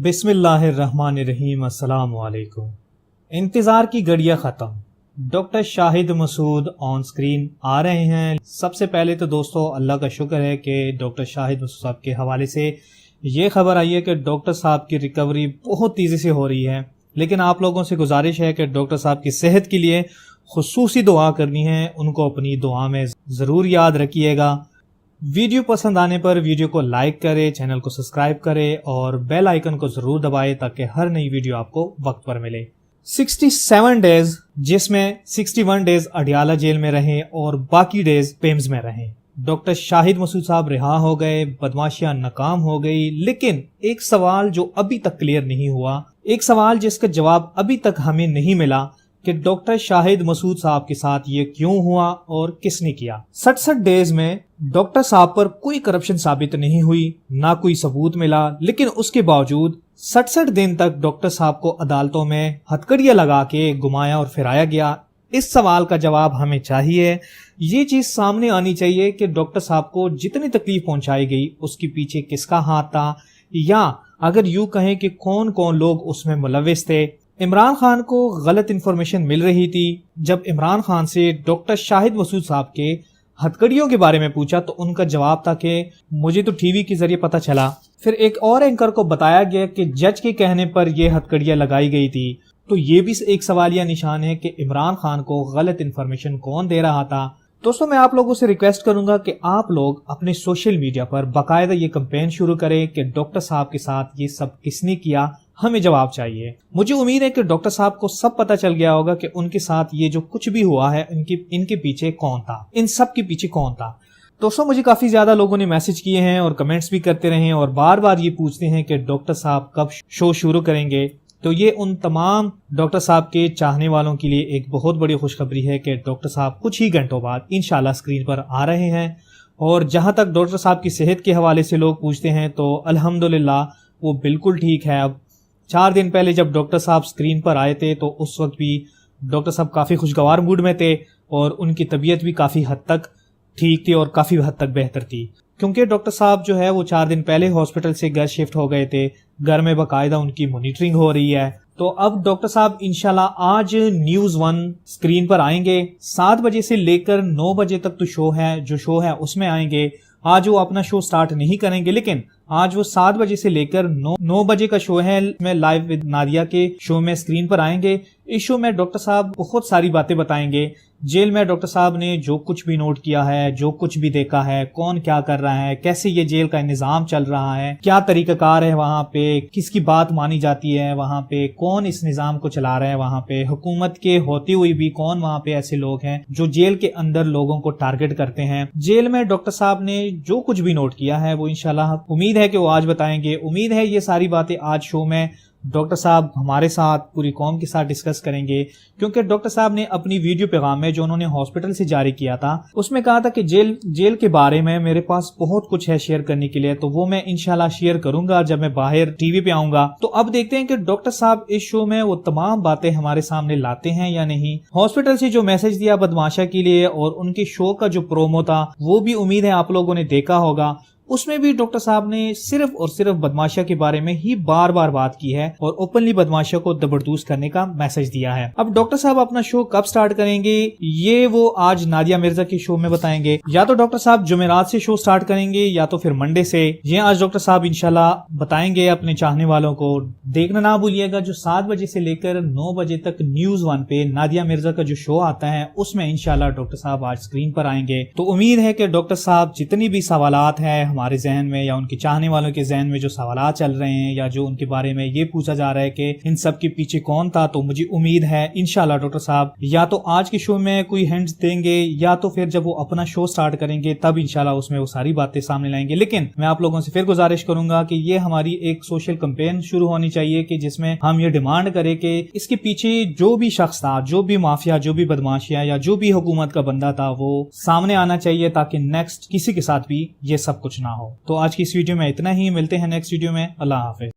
बिस्मिल्लाहिर्रहमानिर्रहीम। अस्सलाम वालेकुम। इंतजार की घड़ियां खत्म, doctor Shahid Masood on screen आ रहे हैं। सबसे पहले तो दोस्तों अल्लाह का शुक्र है कि डॉक्टर शाहिद मसूद साहब के हवाले से ये खबर आई है कि डॉक्टर साहब की रिकवरी बहुत तेजी से हो रही है। लेकिन आप लोगों से गुजारिश है कि डॉक्टर साहब की सेहत के लिए खुसूसी दुआ करनी है, उनको अपनी दुआ में जरूर याद रखिएगा। वीडियो पसंद आने पर वीडियो को लाइक करें, चैनल को सब्सक्राइब करें और बेल आइकन को जरूर दबाएं ताकि हर नई वीडियो आपको वक्त पर मिले। 67 डेज, जिसमें 61 डेज अडियाला जेल में रहे और बाकी डेज पेम्स में रहे। डॉक्टर शाहिद मसूद साहब रिहा हो गए, बदमाशियां नाकाम हो गई। लेकिन एक सवाल जो अभी तक क्लियर नहीं हुआ, एक सवाल जिसका जवाब अभी तक हमें नहीं मिला कि डॉक्टर शाहिद मसूद साहब के साथ ये क्यों हुआ और किसने किया। 67 डेज में डॉक्टर साहब पर कोई करप्शन साबित नहीं हुई, ना कोई सबूत मिला, लेकिन उसके बावजूद 67 दिन तक डॉक्टर साहब को अदालतों में हथकड़ियां लगा के घुमाया और फिराया गया। इस सवाल का जवाब हमें चाहिए। ये चीज सामने आनी चाहिए कि डॉक्टर साहब को जितनी तकलीफ पहुंचाई गई उसके पीछे किसका हाथ था, या अगर यूं कहें कि कौन कौन लोग उसमें मुलविस थे। इमरान खान को गलत इंफॉर्मेशन मिल रही थी। जब इमरान खान से डॉक्टर शाहिद मसूद साहब के हथकड़ियों के बारे में पूछा तो उनका जवाब था कि मुझे तो टीवी के जरिए पता चला। फिर एक और एंकर को बताया गया कि जज के कहने पर यह हथकड़ियां लगाई गई थी। तो ये भी एक सवालिया निशान है कि इमरान खान को गलत इंफॉर्मेशन कौन दे रहा था। दोस्तों मैं आप लोगों से रिक्वेस्ट करूंगा कि आप लोग अपने सोशल मीडिया पर बाकायदा ये कैंपेन शुरू करें कि डॉक्टर साहब के साथ ये सब किसने किया, हमें जवाब चाहिए। मुझे उम्मीद है कि डॉक्टर साहब को सब पता चल गया होगा कि उनके साथ ये जो कुछ भी हुआ है इनके पीछे कौन था, इन सब के पीछे कौन था। दोस्तों मुझे काफी ज्यादा लोगों ने मैसेज किए हैं और कमेंट्स भी करते रहे हैं और बार बार ये पूछते हैं कि डॉक्टर साहब कब शो शुरू करेंगे। तो ये उन तमाम डॉक्टर साहब के चाहने वालों के लिए एक बहुत बड़ी खुशखबरी है कि डॉक्टर साहब कुछ ही घंटों बाद इंशाल्लाह स्क्रीन पर आ रहे हैं। और जहां तक डॉक्टर साहब की सेहत के हवाले से लोग पूछते हैं तो अल्हम्दुलिल्लाह वो बिल्कुल ठीक है। अब 4 दिन पहले जब डॉक्टर साहब स्क्रीन पर आए थे तो उस वक्त भी डॉक्टर साहब काफी खुशगवार मूड में थे और उनकी तबीयत भी काफी हद तक ठीक थी और काफी हद तक बेहतर थी, क्योंकि डॉक्टर साहब जो है वो 4 दिन पहले हॉस्पिटल से घर शिफ्ट हो गए थे। घर में बाकायदा उनकी मॉनिटरिंग हो रही है। तो अब डॉक्टर साहब इंशाल्लाह आज न्यूज़ 1 स्क्रीन पर आएंगे। 7 बजे से लेकर 9 बजे तक तो शो है उसमें आएंगे। आज वो अपना शो स्टार्ट नहीं करेंगे, लेकिन आज वो 7 बजे से लेकर 9 बजे का शो है में लाइव विद नादिया के शो में स्क्रीन पर आएंगे। इस शो में डॉक्टर साहब बहुत सारी बातें बताएंगे। जेल में डॉक्टर साहब ने जो कुछ भी नोट किया है, जो कुछ भी देखा है, कौन क्या कर रहा है, कैसे ये जेल का निजाम चल रहा है, क्या तरीकाकार है वहां पे, किसकी बात मानी जाती है वहां पे, कौन इस निजाम को चला रहा है वहां पे, हुकूमत के होते हुए भी कौन वहां पे ऐसे लोग हैं जो जेल के अंदर लोगों को टारगेट करते हैं। जेल में डॉक्टर साहब ने जो कुछ भी नोट किया है वो इंशाल्लाह उम्मीद है कि वो आज बताएंगे। उम्मीद है ये सारी बातें आज शो में डॉक्टर साहब हमारे साथ पूरी कौम के साथ डिस्कस करेंगे, क्योंकि डॉक्टर साहब ने अपनी वीडियो पैगाम में जो उन्होंने हॉस्पिटल से जारी किया था उसमें कहा था कि जेल के बारे में मेरे पास बहुत कुछ है शेयर करने के लिए, तो वो मैं इंशाल्लाह शेयर करूंगा जब मैं बाहर टीवी पे आऊंगा। तो अब देखते हैं कि डॉक्टर साहब इस शो में वो तमाम बातें हमारे सामने लाते हैं या नहीं। हॉस्पिटल से जो मैसेज दिया बदमाशा के लिए और उनके शो का जो प्रोमो था वो भी उम्मीद है आप लोगों ने देखा होगा। उसमें भी डॉक्टर साहब ने सिर्फ और सिर्फ बदमाशिया के बारे में ही बार बार बात की है और ओपनली बदमाशिया को जबरदस्त करने का मैसेज दिया है। अब डॉक्टर साहब अपना शो कब स्टार्ट करेंगे ये वो आज नादिया मिर्जा के शो में बताएंगे। या तो डॉक्टर साहब जुमेरात से शो स्टार्ट करेंगे या तो फिर मंडे से। ये आज डॉक्टर साहब इंशाल्लाह बताएंगे अपने चाहने वालों को। देखना ना भूलिएगा जो 7 बजे से लेकर 9 बजे तक न्यूज़ 1 पे नादिया मिर्जा का जो शो आता है उसमें इंशाल्लाह डॉक्टर साहब आज स्क्रीन पर आएंगे। तो उम्मीद है कि डॉक्टर साहब जितनी भी सवालात है हमारे जहन में या उनके चाहने वालों के जहन में जो सवालात चल रहे हैं या जो उनके बारे में ये पूछा जा रहा है कि इन सब के पीछे कौन था, तो मुझे उम्मीद है इंशाल्लाह डॉक्टर साहब या तो आज के शो में कोई हिंट्स देंगे या तो फिर जब वो अपना शो स्टार्ट करेंगे तब इंशाल्लाह उसमें वो सारी बातें सामने लाएंगे। लेकिन मैं आप लोगों से फिर गुजारिश करूंगा कि ये हमारी एक सोशल कैंपेन शुरू होनी चाहिए कि जिसमें हम ये डिमांड करें कि इसके पीछे जो भी शख्स था, जो भी माफिया, जो भी बदमाशिया या जो भी हुकूमत का बंदा था वो सामने आना चाहिए ताकि नेक्स्ट किसी के साथ भी ये सब कुछ ना हो। तो आज की इस वीडियो में इतना ही, मिलते हैं नेक्स्ट वीडियो में। अल्लाह हाफिज।